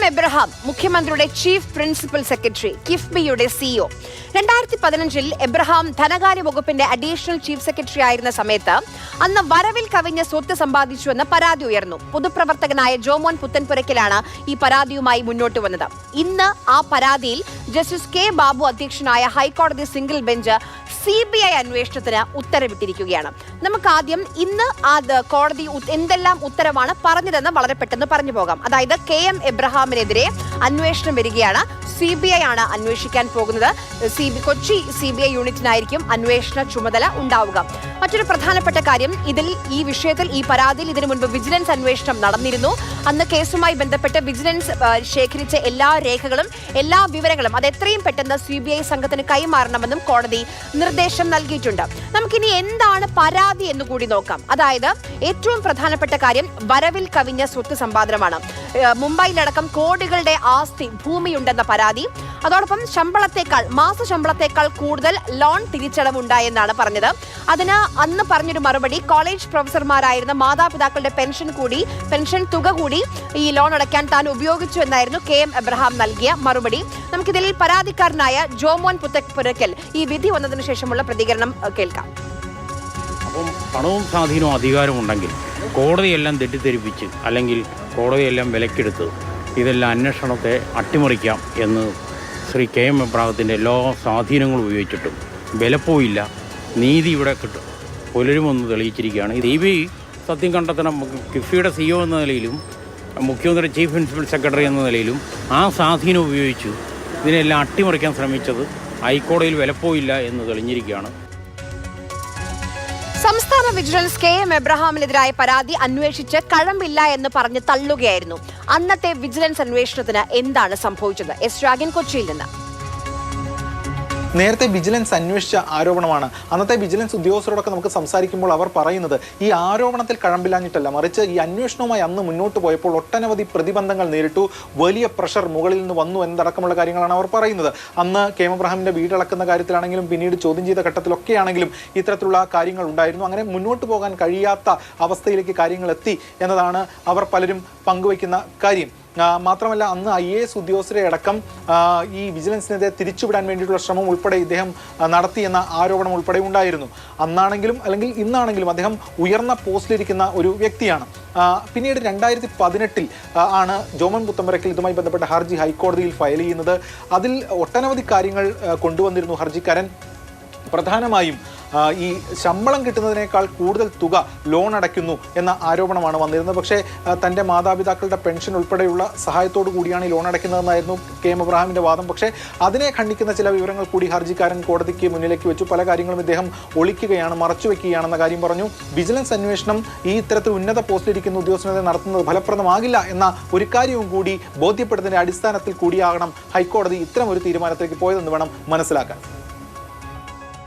Abraham മുഖ്യമന്ത്രിയുടെ chief principal secretary കിഫ്ബിയുടെ CEO. 2015 Abraham ധനകാര്യ വകുപ്പിന്റെ അഡീഷണൽ ചീഫ് സെക്രട്ടറി ആയിരുന്ന സമയത്ത് അന്ന് വരവിൽ കവിഞ്ഞ സ്വത്ത് സമ്പാദിച്ചുവെന്ന് പരാതി ഉയർന്നു. പൊതുപ്രവർത്തകനായ ജോമോൻ പുത്തൻപുരയ്ക്കലാണ് ഈ പരാതിയുമായി മുന്നോട്ട് വന്നത്. ഇന്ന് ആ പരാതിയിൽ ജസ്റ്റിസ് കെ ബാബു അധ്യക്ഷനായ ഹൈക്കോടതി സിംഗിൾ ബെഞ്ച് CBI അന്വേഷണത്തിന് ഉത്തരവിട്ടിരിക്കുകയാണ്. നമുക്ക് ആദ്യം ഇന്ന് കോടതി എന്തെല്ലാം ഉത്തരവാണ് പറഞ്ഞതെന്ന് വളരെ പെട്ടെന്ന് പറഞ്ഞു പോകാം. അതായത് KM എബ്രഹാമിനെതിരെ അന്വേഷണം വരികയാണ്. CBI ആണ് അന്വേഷിക്കാൻ പോകുന്നത്. കൊച്ചി CBI യൂണിറ്റിനായിരിക്കും അന്വേഷണ ചുമതല ഉണ്ടാവുക. മറ്റൊരു പ്രധാനപ്പെട്ട കാര്യം, ഈ വിഷയത്തിൽ ഈ പരാതിയിൽ ഇതിനു മുൻപ് വിജിലൻസ് അന്വേഷണം നടന്നിരുന്നു. അന്ന് കേസുമായി ബന്ധപ്പെട്ട് വിജിലൻസ് ശേഖരിച്ച എല്ലാ രേഖകളും എല്ലാ വിവരങ്ങളും അത് എത്രയും പെട്ടെന്ന് CBI സംഘത്തിന് കൈമാറണമെന്നും കോടതി നിർദ്ദേശം നൽകിയിട്ടുണ്ട്. നമുക്കിനി എന്താണ് പരാതി എന്ന് കൂടി നോക്കാം. അതായത് ഏറ്റവും പ്രധാനപ്പെട്ട കാര്യം വരവിൽ കവിഞ്ഞ സ്വത്ത് സമ്പാദനമാണ്. മുംബൈയിലടക്കം കോടികളുടെ ആസ്തി ഭൂമിയുണ്ടെന്ന പരാതി. അതോടൊപ്പം മാസ ശമ്പളത്തെക്കാൾ കൂടുതൽ ലോൺ തിരിച്ചടവുണ്ടായെന്നാണ് പറഞ്ഞത്. അതിന് അന്ന് പറഞ്ഞൊരു മറുപടി, കോളേജ് പ്രൊഫസർമാരായിരുന്ന മാതാപിതാക്കളുടെ പെൻഷൻ തുക കൂടി ഈ ലോൺ അടയ്ക്കാൻ താൻ ഉപയോഗിച്ചു എന്നായിരുന്നു KM എബ്രഹാം നൽകിയ മറുപടി. നമുക്കിതിൽ പരാതിക്കാരനായ ജോമോൻ പുത്തൻപുരയ്ക്കൽ ഈ വിധി വന്നതിന് ശേഷമുള്ള പ്രതികരണം കേൾക്കാം. അപ്പം പണവും സ്വാധീനവും അധികാരമുണ്ടെങ്കിൽ കോടതിയെല്ലാം തെറ്റിദ്ധരിപ്പിച്ച് അല്ലെങ്കിൽ കോടതിയെല്ലാം വിലക്കെടുത്ത് ഇതെല്ലാം അന്വേഷണത്തെ അട്ടിമറിക്കാം എന്ന് ശ്രീ KM എബ്രഹാത്തിൻ്റെ എല്ലാ സ്വാധീനങ്ങളും ഉപയോഗിച്ചിട്ടും വിലപ്പോയില്ല. നീതി ഇവിടെ കിട്ടും പുലരുമെന്ന് തെളിയിച്ചിരിക്കുകയാണ്. CBI സത്യം കണ്ടെത്തണം. കിഫ്ബിയുടെ CEO എന്ന നിലയിലും മുഖ്യമന്ത്രി ചീഫ് പ്രിൻസിപ്പൽ സെക്രട്ടറി എന്ന നിലയിലും ആ സ്വാധീനം ഉപയോഗിച്ചു ഇതിനെല്ലാം അട്ടിമറിക്കാൻ ശ്രമിച്ചത് ഹൈക്കോടതിയിൽ വിലപ്പോയില്ല എന്ന് തെളിഞ്ഞിരിക്കുകയാണ്. സംസ്ഥാന വിജിലൻസ് KM എബ്രഹാമിനെതിരായ പരാതി അന്വേഷിച്ച് കഴമ്പില്ല എന്ന് പറഞ്ഞ് തള്ളുകയായിരുന്നു. അന്നത്തെ വിജിലൻസ് അന്വേഷണത്തിന് എന്താണ് സംഭവിച്ചത്? S. രാഗൻ, കൊച്ചിയിൽ നിന്ന്. നേരത്തെ വിജിലൻസ് അന്വേഷിച്ച ആരോപണമാണ്. അന്നത്തെ വിജിലൻസ് ഉദ്യോഗസ്ഥരോടൊക്കെ നമുക്ക് സംസാരിക്കുമ്പോൾ അവർ പറയുന്നത് ഈ ആരോപണത്തിൽ കഴമ്പില്ലാഞ്ഞിട്ടല്ല, മറിച്ച് ഈ അന്വേഷണവുമായി അന്ന് മുന്നോട്ട് പോയപ്പോൾ ഒട്ടനവധി പ്രതിബന്ധങ്ങൾ നേരിട്ടു, വലിയ പ്രഷർ മുകളിൽ നിന്ന് വന്നു എന്നതടക്കമുള്ള കാര്യങ്ങളാണ് അവർ പറയുന്നത്. അന്ന് KM എബ്രഹാമിന്റെ വീടളക്കുന്ന കാര്യത്തിലാണെങ്കിലും പിന്നീട് ചോദ്യം ചെയ്ത ഘട്ടത്തിലൊക്കെയാണെങ്കിലും ഇത്തരത്തിലുള്ള കാര്യങ്ങൾ ഉണ്ടായിരുന്നു. അങ്ങനെ മുന്നോട്ട് പോകാൻ കഴിയാത്ത അവസ്ഥയിലേക്ക് കാര്യങ്ങൾ എത്തി എന്നതാണ് അവർ പലരും പങ്കുവയ്ക്കുന്ന കാര്യം. മാത്രമല്ല അന്ന് IAS ഉദ്യോഗസ്ഥരെ അടക്കം ഈ വിജിലൻസിനെതിരെ തിരിച്ചുവിടാൻ വേണ്ടിയിട്ടുള്ള ശ്രമം ഉൾപ്പെടെ ഇദ്ദേഹം നടത്തിയെന്ന ആരോപണം ഉൾപ്പെടെ ഉണ്ടായിരുന്നു. അന്നാണെങ്കിലും അല്ലെങ്കിൽ ഇന്നാണെങ്കിലും അദ്ദേഹം ഉയർന്ന പോസ്റ്റിലിരിക്കുന്ന ഒരു വ്യക്തിയാണ്. പിന്നീട് 2018 ആണ് ജോമോൻ പുത്തൻപുരയ്ക്കൽ ഇതുമായി ബന്ധപ്പെട്ട ഹർജി ഹൈക്കോടതിയിൽ ഫയൽ ചെയ്യുന്നത്. അതിൽ ഒട്ടനവധി കാര്യങ്ങൾ കൊണ്ടുവന്നിരുന്നു ഹർജിക്കാരൻ. പ്രധാനമായും ഈ ശമ്പളം കിട്ടുന്നതിനേക്കാൾ കൂടുതൽ തുക ലോൺ അടയ്ക്കുന്നു എന്ന ആരോപണമാണ് വന്നിരുന്നത്. പക്ഷേ തൻ്റെ മാതാപിതാക്കളുടെ പെൻഷൻ ഉൾപ്പെടെയുള്ള സഹായത്തോടു കൂടിയാണ് ഈ ലോൺ അടയ്ക്കുന്നതെന്നായിരുന്നു KM എബ്രഹാമിൻ്റെ വാദം. പക്ഷേ അതിനെ ഖണ്ഡിക്കുന്ന ചില വിവരങ്ങൾ കൂടി ഹർജിക്കാരൻ കോടതിക്ക് മുന്നിലേക്ക് വെച്ചു. പല കാര്യങ്ങളും ഇദ്ദേഹം ഒളിക്കുകയാണ്, മറച്ചുവെക്കുകയാണെന്ന കാര്യം പറഞ്ഞു. വിജിലൻസ് അന്വേഷണം ഈ ഇത്തരത്തിൽ ഉന്നത പോസ്റ്റിലിരിക്കുന്ന ഉദ്യോഗസ്ഥരെ നടത്തുന്നത് ഫലപ്രദമാകില്ല എന്ന ഒരു കാര്യവും കൂടി ബോധ്യപ്പെടുന്നതിൻ്റെ അടിസ്ഥാനത്തിൽ കൂടിയാകണം ഹൈക്കോടതി ഇത്തരം ഒരു തീരുമാനത്തിലേക്ക് പോയതെന്ന് വേണം മനസ്സിലാക്കാൻ.